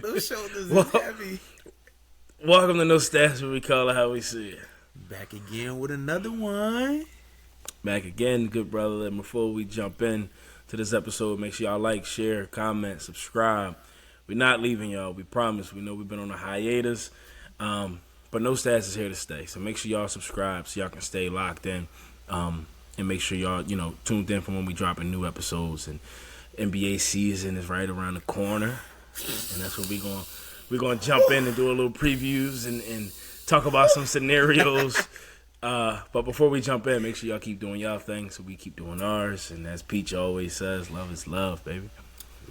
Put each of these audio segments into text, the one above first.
Those shoulders is heavy. Welcome to No Stats, where we call it how we see it. Back again with another one. Back again, good brother. And before we jump in to this episode, make sure y'all like, share, comment, subscribe. We're not leaving y'all. We promise. We know we've been on a hiatus, but No Stats is here to stay. So make sure y'all subscribe so y'all can stay locked in, and make sure y'all tuned in for when we dropping new episodes. And NBA season is right around the corner, and that's what we're gonna jump in and do a little previews and talk about some scenarios. But before we jump in, make sure y'all keep doing y'all thing so we keep doing ours. And as Peach always says, love is love, baby.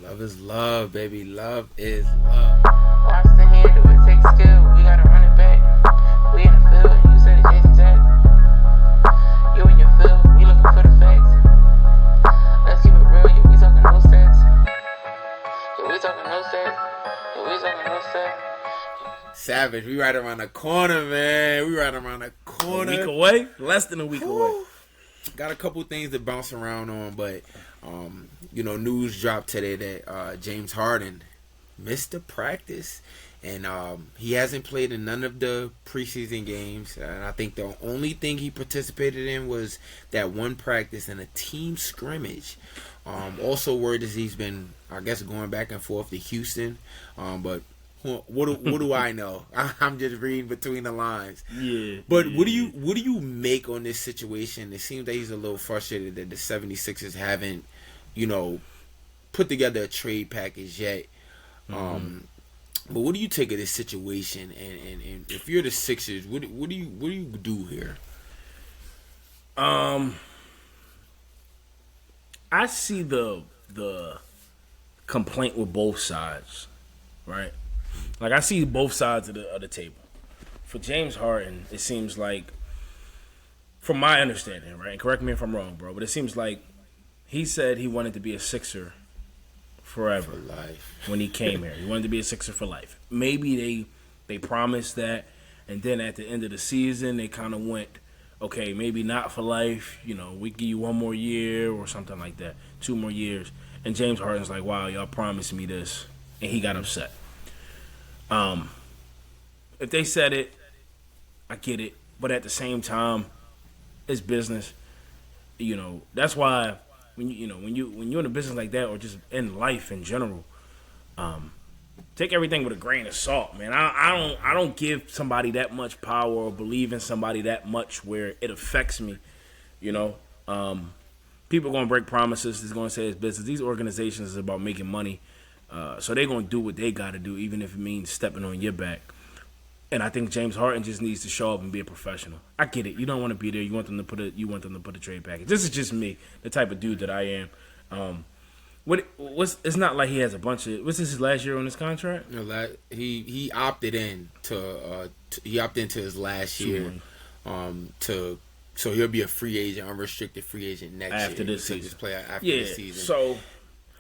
Love is love, baby. Love is love. Watch the handle, it takes skill. We gotta run it back. We in the field, and you said it exact. You in your field, we looking for the facts. Let's keep it real, yeah, we talking no stats. Yeah, we talking no stats. Yeah, we talking no stats. Savage, we right around the corner, man. We right around the corner. A week away? Less than a week away. Got a couple things to bounce around on, but news dropped today that James Harden missed the practice, and he hasn't played in none of the preseason games. And I think the only thing he participated in was that one practice in a team scrimmage. Also, word is he's been, I guess, going back and forth to Houston, but. What do I know? I'm just reading between the lines. Yeah. But what do you make on this situation? It seems that he's a little frustrated that the 76ers haven't, put together a trade package yet. But what do you take of this situation? And if you're the Sixers, what do you do here? I see the complaint with both sides, right? Like, I see both sides of the table. For James Harden, it seems like, from my understanding, right? And correct me if I'm wrong, bro, but it seems like he said he wanted to be a Sixer forever. For life. When he came here. He wanted to be a Sixer for life. Maybe they promised that, and then at the end of the season, they kind of went, okay, maybe not for life. We give you one more year or something like that. 2 more years. And James Harden's like, wow, y'all promised me this. And he got upset. If they said it, I get it, but at the same time, it's business. That's why when you're in a business like that, or just in life in general, take everything with a grain of salt, man. I don't give somebody that much power or believe in somebody that much where it affects me. People are gonna break promises. They're gonna say it's business. These organizations is about making money. So they're going to do what they got to do, even if it means stepping on your back. And I think James Harden just needs to show up and be a professional. I get it. You don't want to be there. You want them to put a trade package. This is just me, the type of dude that I am. It's not like he has a bunch of. What's this, his last year on his contract? He opted in he opted into his last year. So he'll be a free agent, unrestricted free agent next year after this season. Just play after this season. So.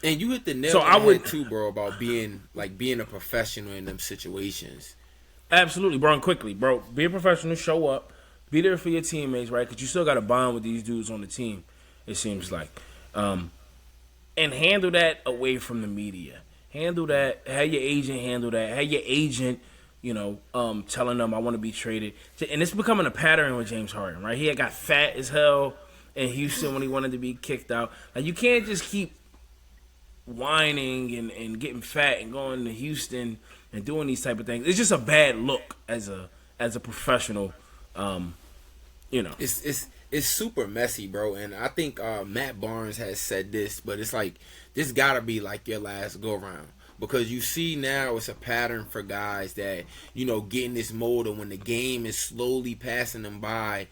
And you hit the nail on the head too, bro, about being a professional in them situations. Absolutely, bro. And quickly, bro, be a professional, show up, be there for your teammates, right? Because you still got to bond with these dudes on the team, it seems like. And handle that away from the media. Handle that. Have your agent handle that. Have your agent, telling them I want to be traded. And it's becoming a pattern with James Harden, right? He had got fat as hell in Houston when he wanted to be kicked out. Like, you can't just keep whining and getting fat and going to Houston and doing these type of things. It's just a bad look as a professional. It's super messy, bro. And I think Matt Barnes has said this, but it's like this gotta be like your last go round, because you see now it's a pattern for guys that get in this mode of when the game is slowly passing them by,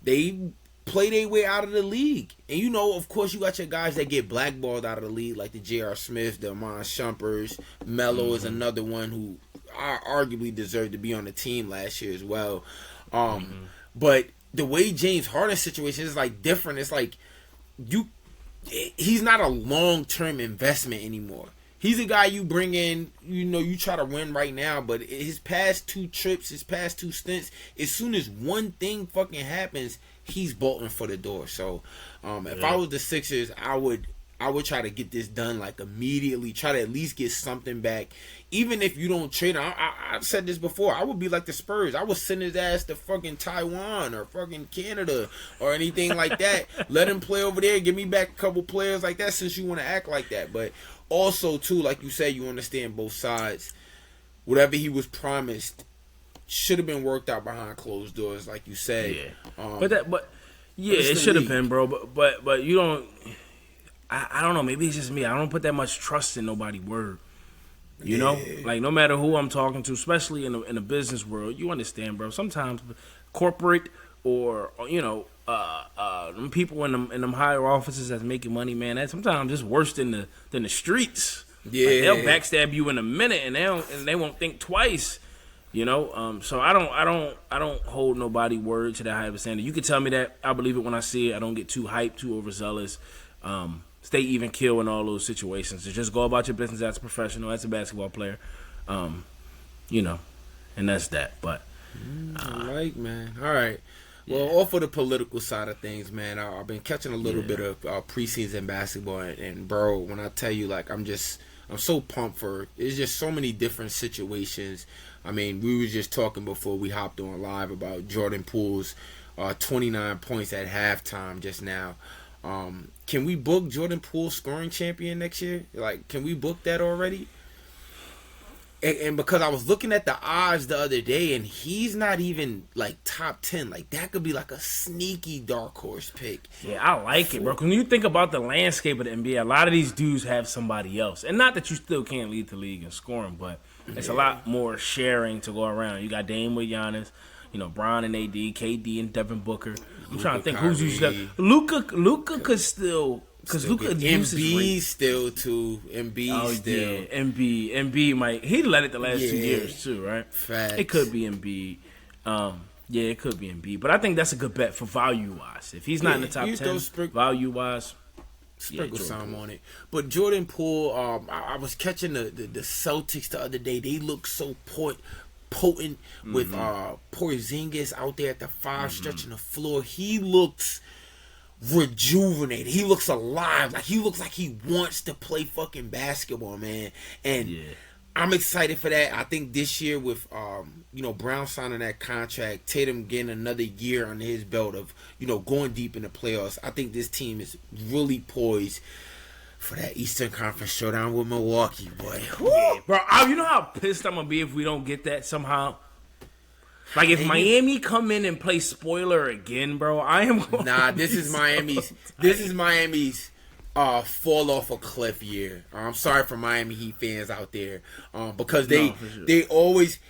they play their way out of the league. And of course, you got your guys that get blackballed out of the league, like the J.R. Smith, the Amon Shumpers. Melo is another one who arguably deserved to be on the team last year as well. But the way James Harden's situation is like different. It's like he's not a long-term investment anymore. He's a guy you bring in, you try to win right now, but his past 2 trips, his past 2 stints, as soon as one thing fucking happens, he's bolting for the door. So, if I was the Sixers, I would I would try to get this done like immediately. Try to at least get something back, even if you don't trade him. I've said this before. I would be like the Spurs. I would send his ass to fucking Taiwan or fucking Canada or anything like that. Let him play over there. Give me back a couple players like that since you want to act like that. But also too, like you said, you understand both sides. Whatever he was promised should have been worked out behind closed doors, like you said. Yeah. It should have been, bro. But you don't. I don't know. Maybe it's just me. I don't put that much trust in nobody's word. You know, like no matter who I'm talking to, especially in the business world, you understand, bro. Sometimes corporate or them people in them higher offices that's making money, man. That sometimes it's worse than the streets. Yeah, like, they'll backstab you in a minute, and they won't think twice. You know, so I don't hold nobody word to that high of a standard. You can tell me that, I believe it when I see it. I don't get too hyped, too overzealous. Stay even kill in all those situations. So just go about your business as a professional, as a basketball player. And that's that. But man. All right. Well, off of the political side of things, man, I've been catching a little bit of preseason basketball, and bro, when I tell you, like, I'm so pumped for. It's just so many different situations. I mean, we were just talking before we hopped on live about Jordan Poole's 29 points at halftime just now. Can we book Jordan Poole scoring champion next year? Like, can we book that already? And because I was looking at the odds the other day, and he's not even like top 10. Like, that could be like a sneaky dark horse pick. Yeah, I like it, bro. When you think about the landscape of the NBA, a lot of these dudes have somebody else. And not that you still can't lead the league in scoring, but it's a lot more sharing to go around. You got Dame with Giannis, Bron and AD, KD and Devin Booker. I'm trying to think who's usually Luka could still. Because Luka Embiid still too. Embiid still. Yeah, Embiid might. He led it the last 2 years too, right? Facts. It could be Embiid. It could be Embiid. But I think that's a good bet for value wise. If he's not in the top 10, value wise, sprinkle some on it. But Jordan Poole, I was catching the Celtics the other day. They look so potent with Porzingis out there at the 5 stretching the floor. He looks rejuvenated. He looks alive. Like, he looks like he wants to play fucking basketball, man. And I'm excited for that. I think this year with Brown signing that contract, Tatum getting another year under his belt of going deep in the playoffs, I think this team is really poised for that Eastern Conference showdown with Milwaukee, boy. Yeah, bro, you know how pissed I'm gonna be if we don't get that somehow. Like, if Miami come in and play spoiler again, bro, I am. This is Miami's. This is Miami's fall off a cliff year. I'm sorry for Miami Heat fans out there, because they always.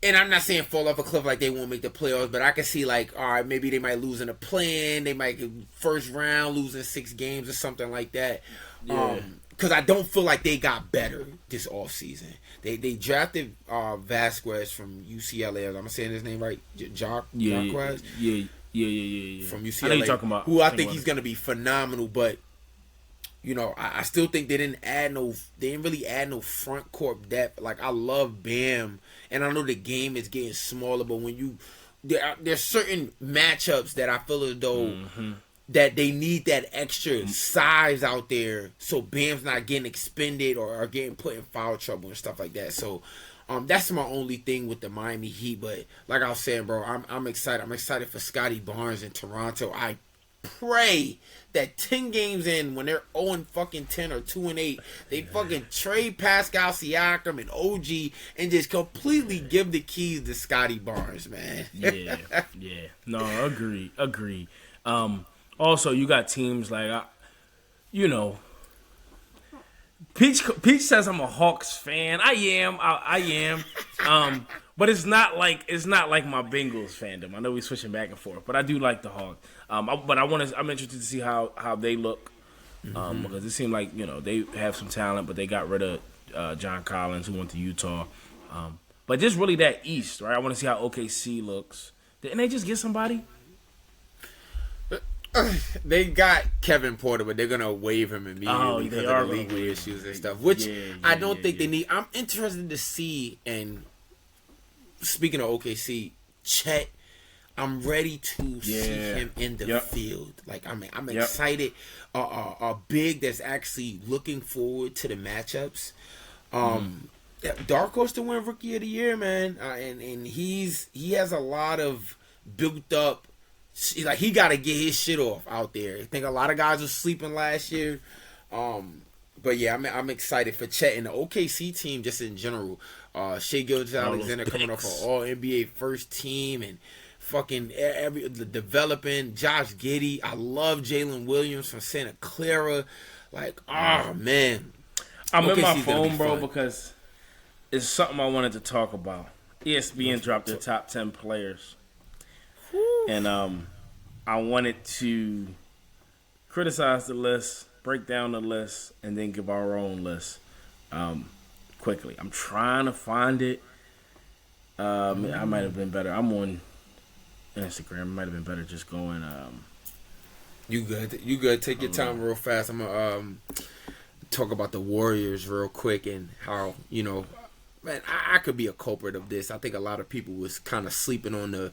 And I'm not saying fall off a cliff like they won't make the playoffs, but I can see, like, all right, maybe they might lose in a play-in. They might get first round, losing 6 games or something like that. Because I don't feel like they got better this offseason. They drafted Vasquez from UCLA. Am I saying his name right? Vasquez? Yeah. From UCLA. I know you're talking about. Who I think he's going to be phenomenal, but I still think they didn't really add no front court depth. Like, I love Bam, and I know the game is getting smaller, but when there's certain matchups that I feel as though that they need that extra size out there, so Bam's not getting expended or getting put in foul trouble and stuff like that. So that's my only thing with the Miami Heat. But like I was saying, bro, I'm excited. I'm excited for Scotty Barnes in Toronto. I pray that 10 games in, when they're 0-10 or 2-8, they fucking trade Pascal Siakam and OG and just completely give the keys to Scotty Barnes, man. Yeah. No, agree. Also, you got teams like, Peach says I'm a Hawks fan. I am. But it's not like my Bengals fandom. I know we're switching back and forth, but I do like the Hawks. I'm interested to see how they look, because it seemed like they have some talent, but they got rid of John Collins, who went to Utah. But just really that East, right? I want to see how OKC looks. Didn't they just get somebody? They got Kevin Porter, but they're gonna waive him immediately because of the legal issues and stuff. Which I don't think they need. I'm interested to see. And speaking of OKC, Chet, I'm ready to see him in the field. Like I'm excited. A big that's actually looking forward to the matchups. Dark horse to win Rookie of the Year, man, and he has a lot of built up. Like he got to get his shit off out there. I think a lot of guys were sleeping last year. But yeah, I'm excited for Chet and the OKC team just in general. Shai Gilgeous-Alexander coming off an All NBA first team and fucking the developing Josh Giddey. I love Jalen Williams from Santa Clara. Like, oh man, I'm in my phone, bro, because it's something I wanted to talk about. ESPN dropped their top 10 players, and I wanted to criticize the list, break down the list, and then give our own list quickly. I'm trying to find it. I might have been better. I'm on Instagram. It might have been better just going. You good? You good? Take your time real fast. I'm gonna talk about the Warriors real quick and how, you know, man, I could be a culprit of this. I think a lot of people was kind of sleeping on the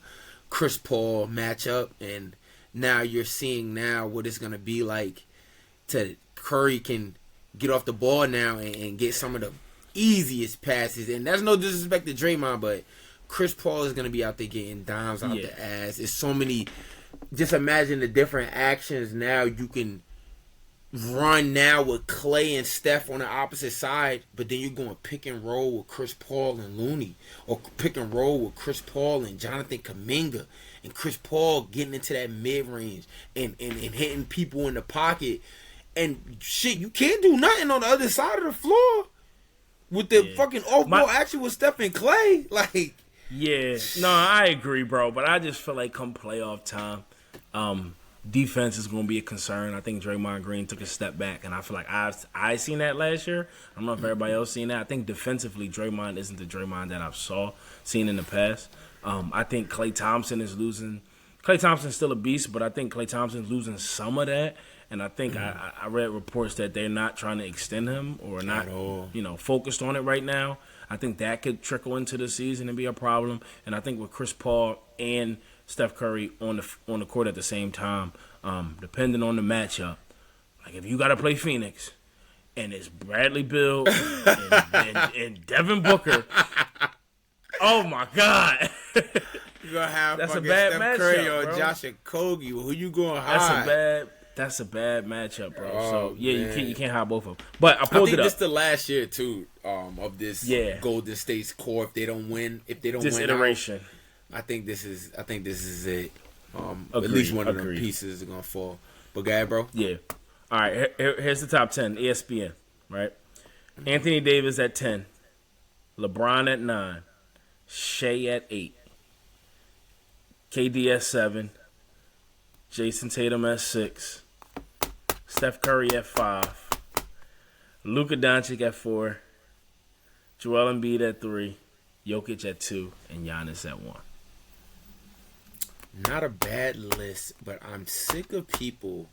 Chris Paul matchup, and now you're seeing now what it's gonna be like to Curry can get off the ball now and get some of the easiest passes. And that's no disrespect to Draymond, but Chris Paul is gonna be out there getting dimes out the ass. It's so many. Just imagine the different actions now you can run now with Clay and Steph on the opposite side, but then you're going pick and roll with Chris Paul and Looney, or pick and roll with Chris Paul and Jonathan Kuminga, and Chris Paul getting into that mid-range and hitting people in the pocket. And shit, you can't do nothing on the other side of the floor with the fucking off-ball action with Steph and Clay. Like, yeah, no, I agree, bro, but I just feel like come playoff time, defense is going to be a concern. I think Draymond Green took a step back, and I feel like I seen that last year. I don't know if everybody else seen that. I think defensively, Draymond isn't the Draymond that I've seen in the past. I think Klay Thompson is losing. Klay Thompson's still a beast, but I think Klay Thompson's losing some of that. And I think I read reports that they're not trying to extend him or not, focused on it right now. I think that could trickle into the season and be a problem. And I think with Chris Paul and Steph Curry on the court at the same time, depending on the matchup, like if you got to play Phoenix and it's Bradley Beal and Devin Booker, oh my God. You're going to have that's fucking a bad Steph matchup, Curry or bro. Josh Okogie. Who you going high? That's a bad matchup, bro. Oh, so yeah, man. you can't have both of them. But I pulled it up. I think this the last year too of this Golden State's core. If they don't win this iteration, I think this is it. Agreed, at least one of them pieces is gonna fall. But go ahead, bro. Yeah. All right. Here's the top 10. ESPN. Right. Anthony Davis at 10. LeBron at 9. Shea at 8. KD at 7. Jason Tatum at 6. Steph Curry at 5. Luka Doncic at 4. Joel Embiid at 3. Jokic at 2. And Giannis at 1. Not a bad list, but I'm sick of people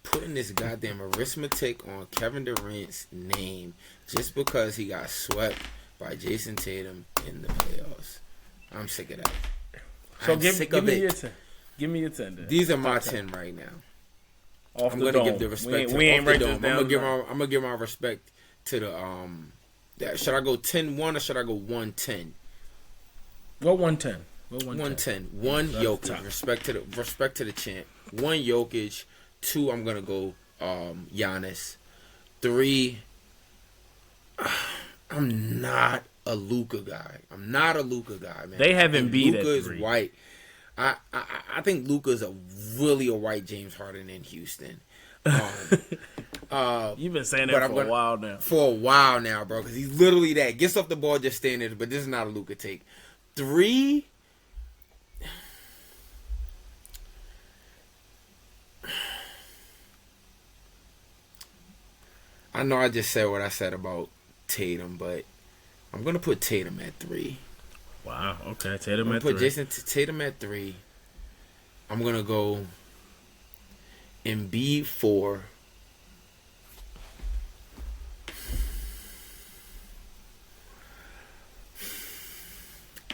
putting this goddamn arithmetic on Kevin Durant's name just because he got swept by Jason Tatum in the playoffs. I'm sick of that. So give me your 10. Give me your 10. Then. These are my 10 right now. Off I'm the gonna dome. give the respect we ain't to write the this dome. down. I'm gonna give my respect to the should I go 10-1 or should I go 1-10? Go 110. 110. 1 Jokic. Respect to the champ. 1 Jokic. 2 I'm gonna go Giannis. 3 I'm not a Luka guy. Man. They have Embiid at 3. Luka is white. I think Luka's a white James Harden in Houston. You've been saying that for a while now. For a while now, bro, because he's literally that. Gets off the ball, just standing there, but this is not a Luka take. 3, I know I just said what I said about Tatum, but I'm going to put Tatum at 3. Wow, okay. Tatum at 3. Jason Tatum at 3. I'm going to go Embiid 4.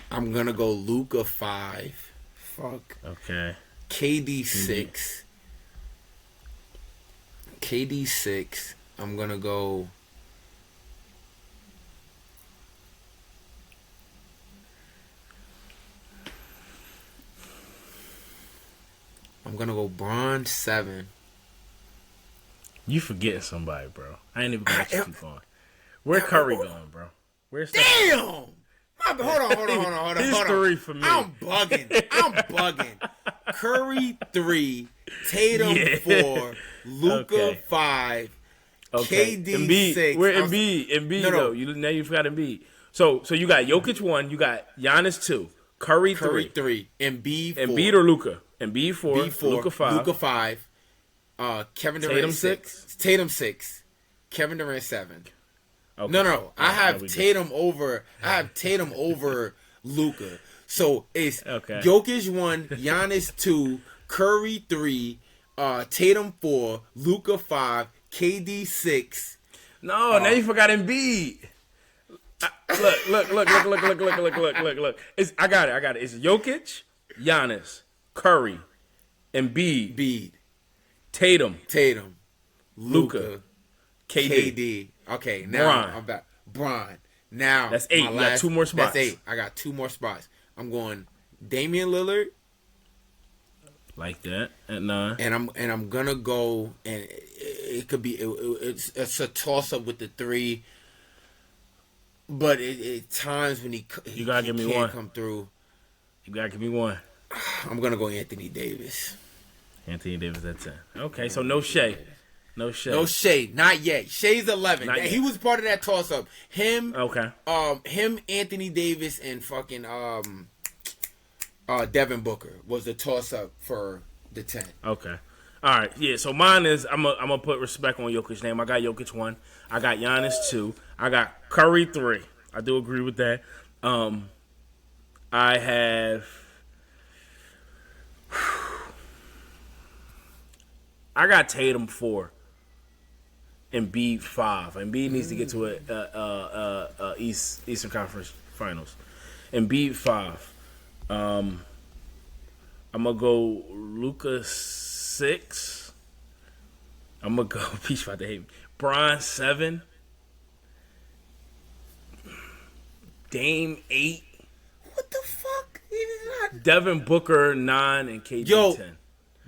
I'm going to go Luka 5. fuck. Okay. KD 6. KD 6. I'm gonna go. Bron 7. You forgetting somebody, bro. I ain't even gonna let you keep going. Where Curry going, bro? Where's that? Damn! Hold on. He's 3 for me. I'm bugging. Curry 3, Tatum 4, Luka 5, Okay. KD Embiid. 6. Where Embiid No. though? Now you forgot Embiid. So you got Jokic 1, you got Giannis 2, Curry 3, Embiid 4. Embiid or Luka? Embiid 4, Luka 5, Kevin Durant Tatum 6. Tatum 6, Kevin Durant 7. Okay. No. I have we Tatum over Luka. So it's Okay. Jokic 1, Giannis 2, Curry 3, Tatum 4, Luka 5, KD 6. No, now you forgot Embiid. Look. I got it. It's Jokic, Giannis, Curry, Embiid, Tatum, Luka, KD. Okay, now Bron. I'm back. Bron. Now That's 8. You got 2 more spots. That's 8. I got 2 more spots. I'm going Damian Lillard. Like that at 9. And I'm gonna go, and it could be it's a toss up with the 3, but it times when he gotta give me can't one. come through. You gotta give me one. I'm gonna go Anthony Davis. Anthony Davis at 10. Okay, so no Shea. No Shea, not yet. Shea's 11. Not yet. He was part of that toss up. Him, Okay. Anthony Davis, and fucking Devin Booker was the toss up for the 10. Okay. All right. Yeah. So mine is I'm gonna put respect on Jokic's name. I got Jokic 1. I got Giannis 2. I got Curry 3. I do agree with that. I have. I got Tatum 4. Embiid 5. Embiid needs to get to a Eastern Conference Finals. Embiid 5. I'm gonna go Luka 6. I'm gonna go Peach about to hate me. Bron 7. Dame 8. What the fuck? He did not. Devin Booker 9 and KD 10.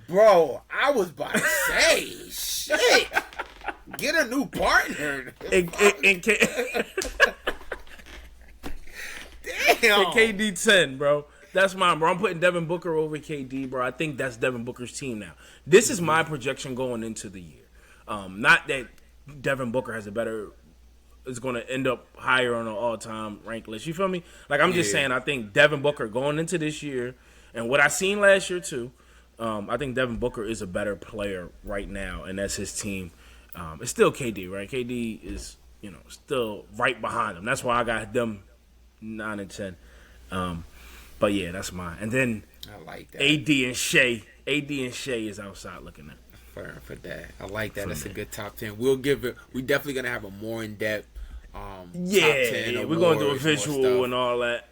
Bro, I was about to say shit. Get a new partner. And Damn. KD 10, bro. That's mine, bro. I'm putting Devin Booker over KD, bro. I think that's Devin Booker's team now. This is my projection going into the year. Not that Devin Booker is going to end up higher on an all-time rank list. You feel me? Like, I'm just saying, I think Devin Booker going into this year, and what I seen last year too, I think Devin Booker is a better player right now, and that's his team. It's still KD, right? KD is, still right behind him. That's why I got them 9 and 10. But yeah, that's mine. And then I like that. AD and Shea is outside looking at. For that, I like that. That's a good top 10. We'll give it. We definitely gonna have a more in depth. Top 10 we're gonna do a awards, visual and all that.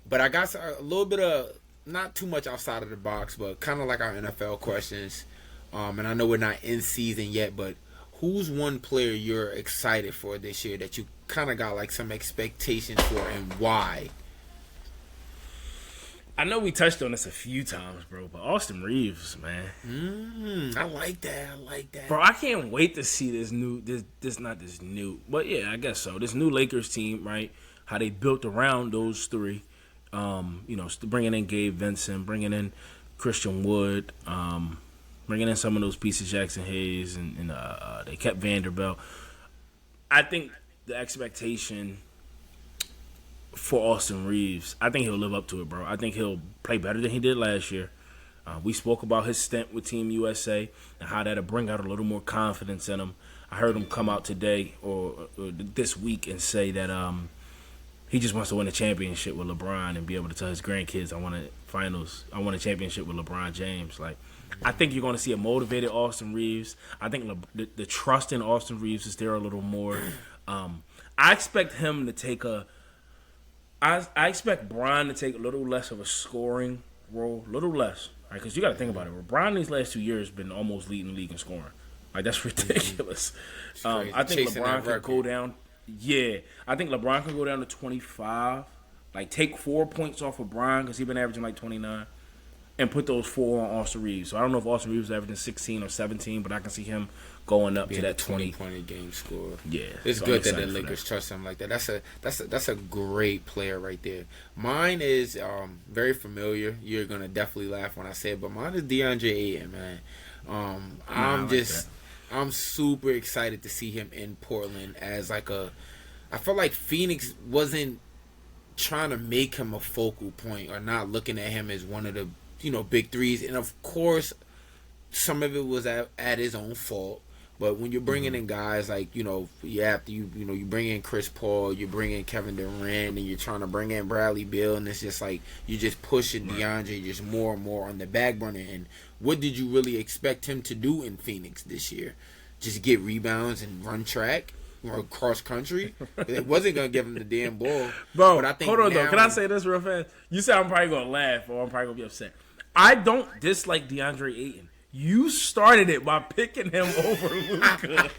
But I got a little bit of not too much outside of the box, but kind of like our NFL questions. And I know we're not in season yet, but who's one player you're excited for this year that you kind of got like some expectations for, and why? I know we touched on this a few times, bro, but Austin Reeves, man. I like that. Bro, I can't wait to see this new Lakers team, right? How they built around those 3. Bringing in Gabe Vincent, bringing in Christian Wood, bringing in some of those pieces, Jackson Hayes, and they kept Vanderbilt. I think the expectation for Austin Reeves, I think he'll live up to it, bro. I think he'll play better than he did last year. We spoke about his stint with Team USA and how that'll bring out a little more confidence in him. I heard him come out today or this week and say that he just wants to win a championship with LeBron and be able to tell his grandkids, I want a championship with LeBron James. Like, I think you're going to see a motivated Austin Reeves. I think the trust in Austin Reeves is there a little more. I expect him to take I expect Bron to take a little less of a scoring role, a little less, right? Because you got to think about it. LeBron these last 2 years been almost leading the league in scoring. Like, that's ridiculous. I think Chasing LeBron that could go record. down. Yeah, I think LeBron could go down to 25. Like, take 4 points off of Bron because he's been averaging like 29. And put those 4 on Austin Reeves. So I don't know if Austin Reeves is averaging 16 or 17, but I can see him going up Being to that a 20. 20 point a game score. Yeah, It's so I'm good that the excited for Lakers that. trust him like that. That's a great player right there. Mine is very familiar. You're gonna definitely laugh when I say it, but mine is DeAndre Ayton, man. I'm super excited to see him in Portland as like a. I feel like Phoenix wasn't trying to make him a focal point or not looking at him as one of the big threes, and of course some of it was at his own fault. But when you're bringing in guys like you bring in Chris Paul, you bring in Kevin Durant, and you're trying to bring in Bradley Beal, and it's just like you're just pushing DeAndre just more and more on the back burner. And what did you really expect him to do in Phoenix this year? Just get rebounds and run track or cross country? It wasn't gonna give him the damn ball, Bro, But I think hold on now, though. Can I say this real fast? You said I'm probably gonna laugh or I'm probably gonna be upset. I don't dislike DeAndre Ayton. You started it by picking him over Luka.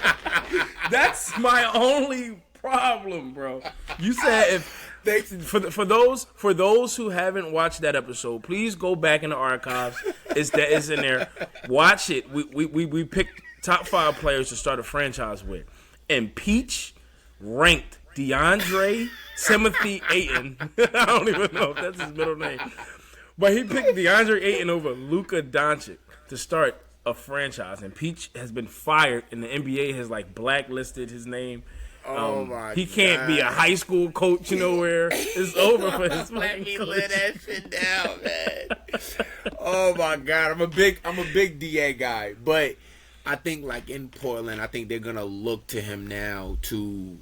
That's my only problem, bro. You said for those who haven't watched that episode, please go back in the archives. It's in there. Watch it. We picked top 5 players to start a franchise with, and Peach ranked DeAndre Timothy Ayton. I don't even know if that's his middle name. But he picked DeAndre Ayton over Luka Doncic to start a franchise. And Peach has been fired, and the NBA has, like, blacklisted his name. Oh my! He can't be a high school coach nowhere. It's over for his Let fucking me coach. let that shit down, man. Oh my God, I'm a big DA guy, but I think like in Portland, I think they're gonna look to him now to,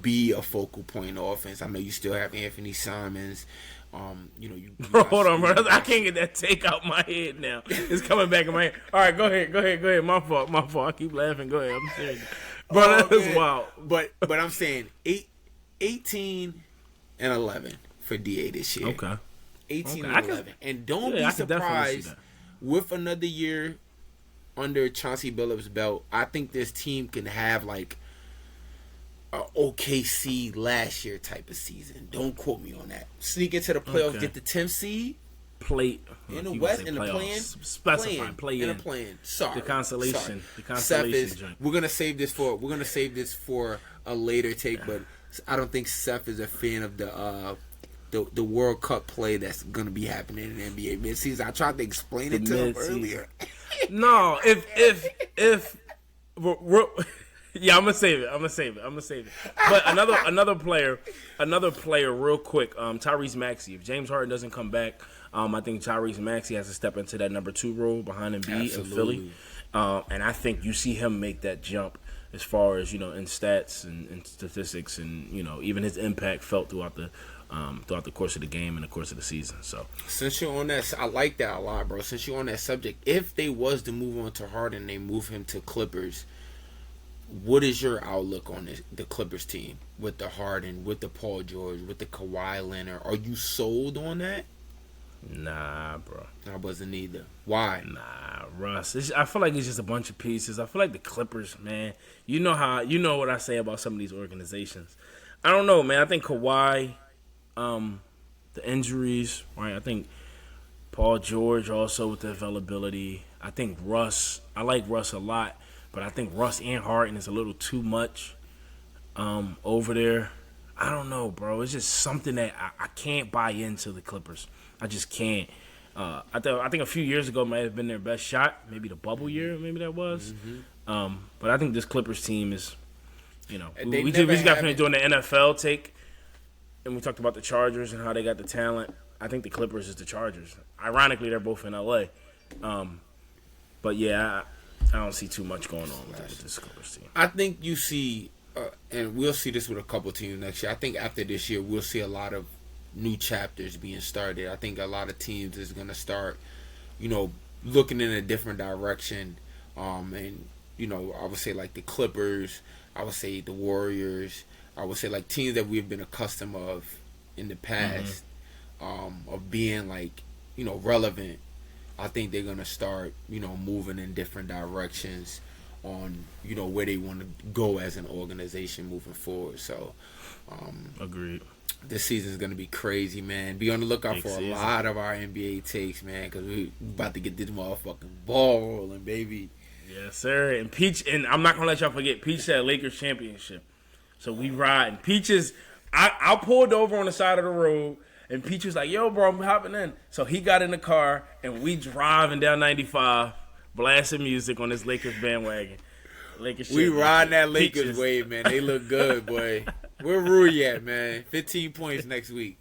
be a focal point in offense. I know you still have Anthony Simons. You Bro, hold on, bro. I can't get that take out my head now. It's coming back in my head. All right, go ahead. My fault. I keep laughing. Go ahead. I'm serious. Bro, that was wild. But I'm saying 18 and 11 for DA this year. Okay. 18 Okay. and 11. And don't be I can definitely see surprised that. with another year under Chauncey Billups' belt. I think this team can have like a OKC last year type of season. Don't quote me on that. Sneak into the playoffs, Okay. get the 10th seed Play in the you West, gonna in say the playoffs. play-in. Specify play in in. the play-in. Sorry. The consolation. Sorry. The Seth consolation joint. we're gonna save this for a later take, but I don't think Seth is a fan of the World Cup play that's gonna be happening in the NBA midseason. I tried to explain it to him mid-season. earlier. No, if yeah, I'm gonna save it. But another player, real quick. Tyrese Maxey. If James Harden doesn't come back, I think Tyrese Maxey has to step into that number 2 role behind Embiid in Philly. And I think you see him make that jump as far as in stats and statistics, and even his impact felt throughout the course of the game and the course of the season. So Since you're on that, I like that a lot, bro. Since you're on that subject, if they was to move on to Harden, they move him to Clippers. What is your outlook on the Clippers team with the Harden, with the Paul George, with the Kawhi Leonard? Are you sold on that? nah, bro. I wasn't either. Why? Nah, Russ. I feel like it's just a bunch of pieces. I feel like the Clippers, man. You know what I say about some of these organizations. I don't know, man. I think Kawhi, the injuries, right? I think Paul George also with the availability. I think Russ. I like Russ a lot, but I think Russ and Harden is a little too much over there. I don't know, bro. It's just something that I can't buy into the Clippers. I just can't. I think a few years ago might have been their best shot. Maybe the bubble year, maybe that was. But I think this Clippers team is, we just got finished doing the NFL take, and we talked about the Chargers and how they got the talent. I think the Clippers is the Chargers. Ironically, they're both in LA. But yeah, I don't see too much going on with this Clippers team. I think you see, and we'll see this with a couple teams next year. I think after this year, we'll see a lot of new chapters being started. I think a lot of teams is going to start, looking in a different direction. And, I would say like the Clippers, I would say the Warriors, I would say like teams that we've been accustomed of in the past, of being like relevant, I think they're gonna start moving in different directions on where they want to go as an organization moving forward. So, agreed. This season is gonna be crazy, man. Be on the lookout Big for season. a lot of our NBA takes, man, because we about to get this motherfucking ball rolling, baby. Yes, sir. And Peach, and I'm not gonna let y'all forget, Peach said Lakers championship. So we riding. Peach is, I pulled over on the side of the road, and Peach was like, "Yo, bro, I'm hopping in." So he got in the car, and we driving down 95, blasting music on this Lakers bandwagon. Lakers. We riding that Peach Lakers is- wave, man. They look good, boy. Where Rui at, man? 15 points next week.